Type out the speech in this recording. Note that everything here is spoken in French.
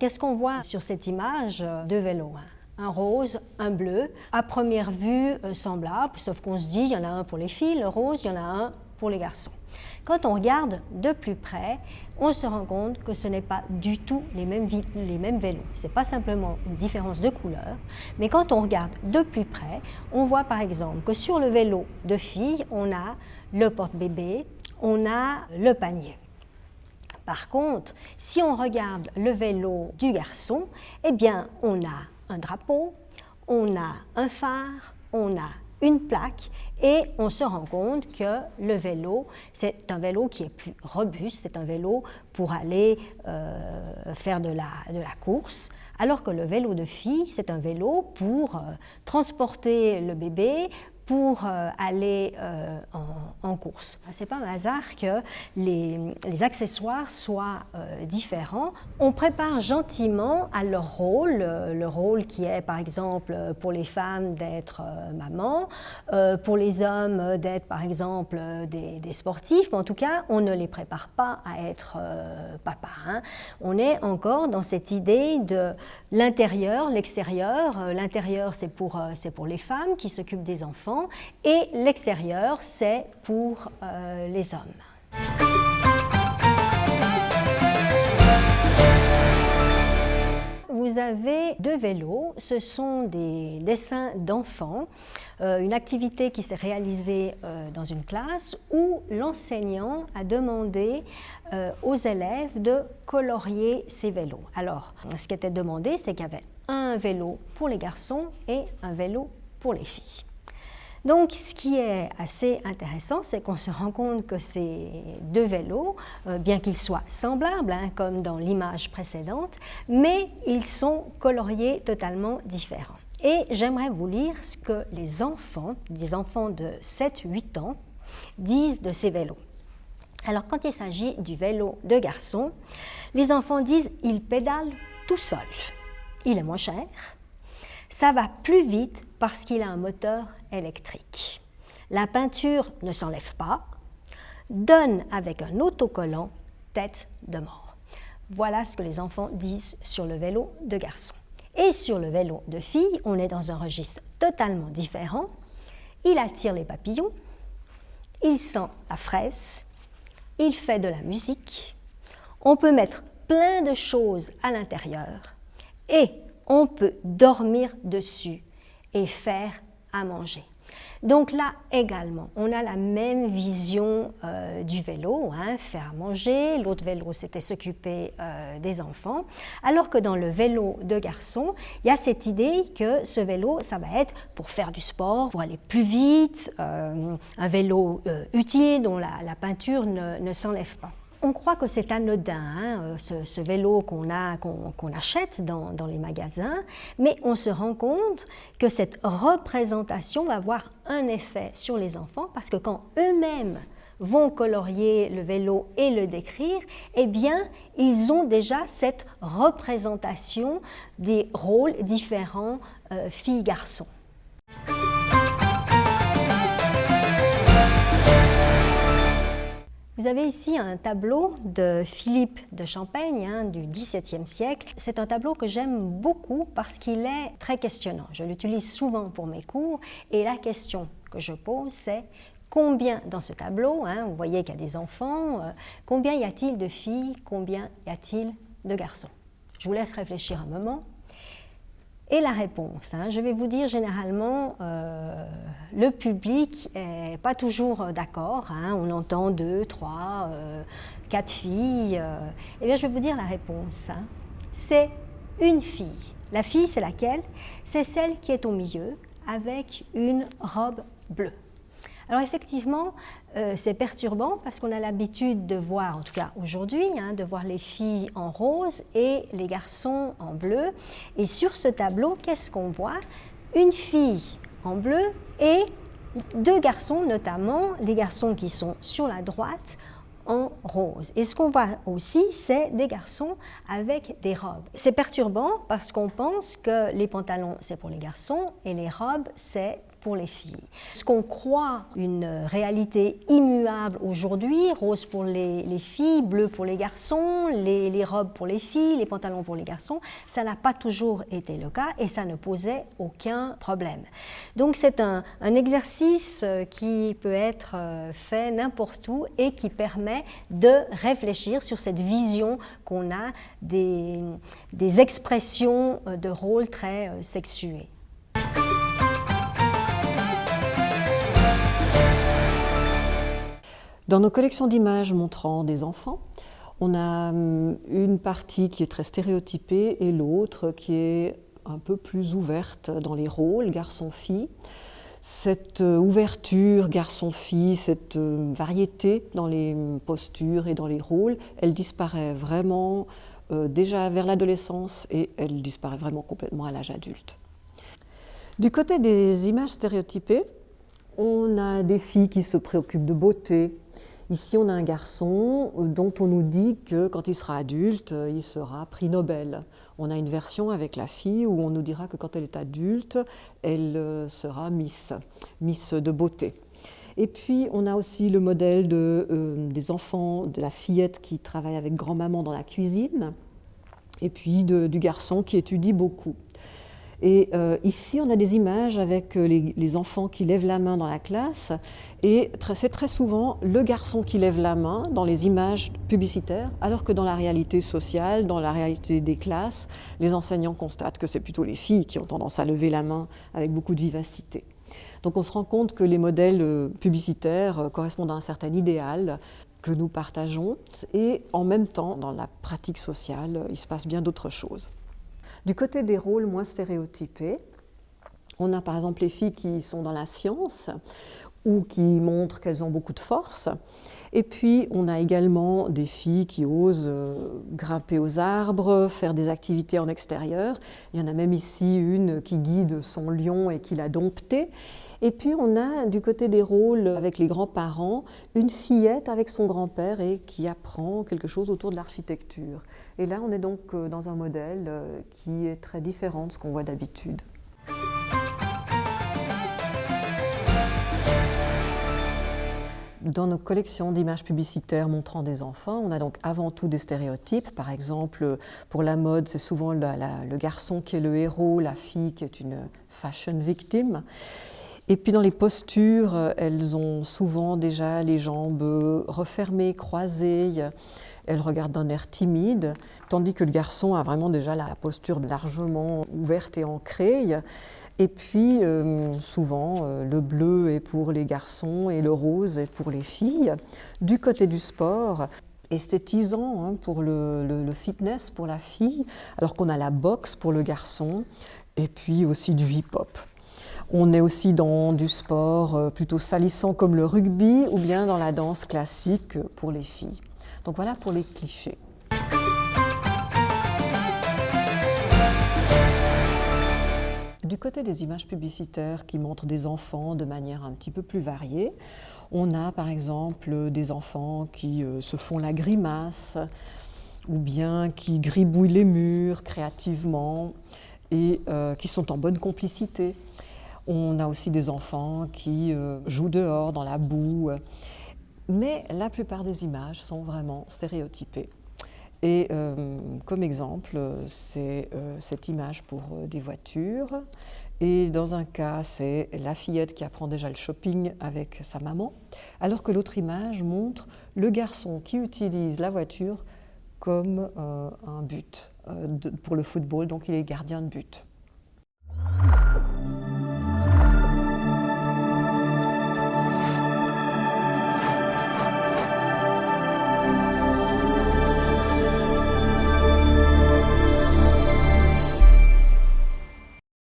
qu'est-ce qu'on voit sur cette image? Deux vélos, un rose, un bleu, à première vue semblables, sauf qu'on se dit il y en a un pour les filles, le rose, il y en a un pour les garçons. Quand on regarde de plus près, on se rend compte que ce n'est pas du tout les mêmes vélos. Ce n'est pas simplement une différence de couleur, mais quand on regarde de plus près, on voit par exemple que sur le vélo de filles, on a le porte-bébé, on a le panier. Par contre, si on regarde le vélo du garçon, eh bien, on a un drapeau, on a un phare, on a une plaque et on se rend compte que le vélo, c'est un vélo qui est plus robuste, c'est un vélo pour aller faire de la course, alors que le vélo de fille, c'est un vélo pour transporter le bébé, pour aller en course. Ce n'est pas un hasard que les accessoires soient différents. On prépare gentiment à leur rôle, le rôle qui est par exemple pour les femmes d'être maman, pour les hommes d'être par exemple des sportifs, mais en tout cas on ne les prépare pas à être papa. On est encore dans cette idée de l'intérieur, l'extérieur. L'intérieur c'est pour les femmes qui s'occupent des enfants, et l'extérieur, c'est pour les hommes. Vous avez deux vélos, ce sont des dessins d'enfants, une activité qui s'est réalisée dans une classe où l'enseignant a demandé aux élèves de colorier ces vélos. Alors, ce qui était demandé, c'est qu'il y avait un vélo pour les garçons et un vélo pour les filles. Donc, ce qui est assez intéressant, c'est qu'on se rend compte que ces deux vélos, bien qu'ils soient semblables, comme dans l'image précédente, mais ils sont coloriés totalement différents. Et j'aimerais vous lire ce que les enfants de 7-8 ans, disent de ces vélos. Alors, quand il s'agit du vélo de garçon, les enfants disent « il pédale tout seul, il est moins cher ». Ça va plus vite parce qu'il a un moteur électrique. La peinture ne s'enlève pas, donne avec un autocollant tête de mort. Voilà ce que les enfants disent sur le vélo de garçon. Et sur le vélo de fille, on est dans un registre totalement différent. Il attire les papillons, il sent la fraise, il fait de la musique, on peut mettre plein de choses à l'intérieur et on peut dormir dessus et faire à manger. Donc là également, on a la même vision du vélo, faire à manger. L'autre vélo, c'était s'occuper des enfants. Alors que dans le vélo de garçon, il y a cette idée que ce vélo, ça va être pour faire du sport, pour aller plus vite, un vélo utile dont la peinture ne s'enlève pas. On croit que c'est anodin, ce vélo qu'on achète dans les magasins, mais on se rend compte que cette représentation va avoir un effet sur les enfants parce que quand eux-mêmes vont colorier le vélo et le décrire, eh bien, ils ont déjà cette représentation des rôles différents filles-garçons. Vous avez ici un tableau de Philippe de Champaigne du XVIIe siècle. C'est un tableau que j'aime beaucoup parce qu'il est très questionnant. Je l'utilise souvent pour mes cours et la question que je pose, c'est combien dans ce tableau, vous voyez qu'il y a des enfants, combien y a-t-il de filles, combien y a-t-il de garçons? Je vous laisse réfléchir un moment. Et la réponse, je vais vous dire généralement, le public n'est pas toujours d'accord, on entend 2, 3, 4 filles. Eh bien, je vais vous dire la réponse, c'est une fille. La fille, c'est laquelle? C'est celle qui est au milieu avec une robe bleue. Alors effectivement, c'est perturbant parce qu'on a l'habitude de voir, en tout cas aujourd'hui, de voir les filles en rose et les garçons en bleu. Et sur ce tableau, qu'est-ce qu'on voit? Une fille en bleu et deux garçons, notamment les garçons qui sont sur la droite, en rose. Et ce qu'on voit aussi, c'est des garçons avec des robes. C'est perturbant parce qu'on pense que les pantalons, c'est pour les garçons et les robes, c'est pour les filles. Ce qu'on croit une réalité immuable aujourd'hui, rose pour les filles, bleu pour les garçons, les robes pour les filles, les pantalons pour les garçons, ça n'a pas toujours été le cas et ça ne posait aucun problème. Donc c'est un exercice qui peut être fait n'importe où et qui permet de réfléchir sur cette vision qu'on a des expressions de rôle très sexuées. Dans nos collections d'images montrant des enfants, on a une partie qui est très stéréotypée et l'autre qui est un peu plus ouverte dans les rôles garçon-fille. Cette ouverture garçon-fille, cette variété dans les postures et dans les rôles, elle disparaît vraiment déjà vers l'adolescence et elle disparaît vraiment complètement à l'âge adulte. Du côté des images stéréotypées, on a des filles qui se préoccupent de beauté. Ici, on a un garçon dont on nous dit que quand il sera adulte, il sera prix Nobel. On a une version avec la fille où on nous dira que quand elle est adulte, elle sera Miss de beauté. Et puis, on a aussi le modèle des enfants, de la fillette qui travaille avec grand-maman dans la cuisine, et puis du garçon qui étudie beaucoup. Et ici, on a des images avec les enfants qui lèvent la main dans la classe et c'est très souvent le garçon qui lève la main dans les images publicitaires, alors que dans la réalité sociale, dans la réalité des classes, les enseignants constatent que c'est plutôt les filles qui ont tendance à lever la main avec beaucoup de vivacité. Donc on se rend compte que les modèles publicitaires correspondent à un certain idéal que nous partageons et en même temps, dans la pratique sociale, il se passe bien d'autres choses. Du côté des rôles moins stéréotypés, on a par exemple les filles qui sont dans la science ou qui montrent qu'elles ont beaucoup de force. Et puis on a également des filles qui osent grimper aux arbres, faire des activités en extérieur. Il y en a même ici une qui guide son lion et qui l'a dompté. Et puis on a du côté des rôles avec les grands-parents, une fillette avec son grand-père et qui apprend quelque chose autour de l'architecture. Et là on est donc dans un modèle qui est très différent de ce qu'on voit d'habitude. Dans nos collections d'images publicitaires montrant des enfants, on a donc avant tout des stéréotypes. Par exemple, pour la mode, c'est souvent le garçon qui est le héros, la fille qui est une fashion victim. Et puis dans les postures, elles ont souvent déjà les jambes refermées, croisées, elles regardent d'un air timide, tandis que le garçon a vraiment déjà la posture largement ouverte et ancrée. Et puis souvent, le bleu est pour les garçons et le rose est pour les filles. Du côté du sport, esthétisant pour le fitness pour la fille, alors qu'on a la boxe pour le garçon, et puis aussi du hip-hop. On est aussi dans du sport plutôt salissant comme le rugby ou bien dans la danse classique pour les filles. Donc voilà pour les clichés. Du côté des images publicitaires qui montrent des enfants de manière un petit peu plus variée, on a par exemple des enfants qui se font la grimace ou bien qui gribouillent les murs créativement et qui sont en bonne complicité. On a aussi des enfants qui jouent dehors dans la boue, mais la plupart des images sont vraiment stéréotypées. Et comme exemple, c'est cette image pour des voitures. Et dans un cas, c'est la fillette qui apprend déjà le shopping avec sa maman, alors que l'autre image montre le garçon qui utilise la voiture comme un but pour le football, donc il est gardien de but.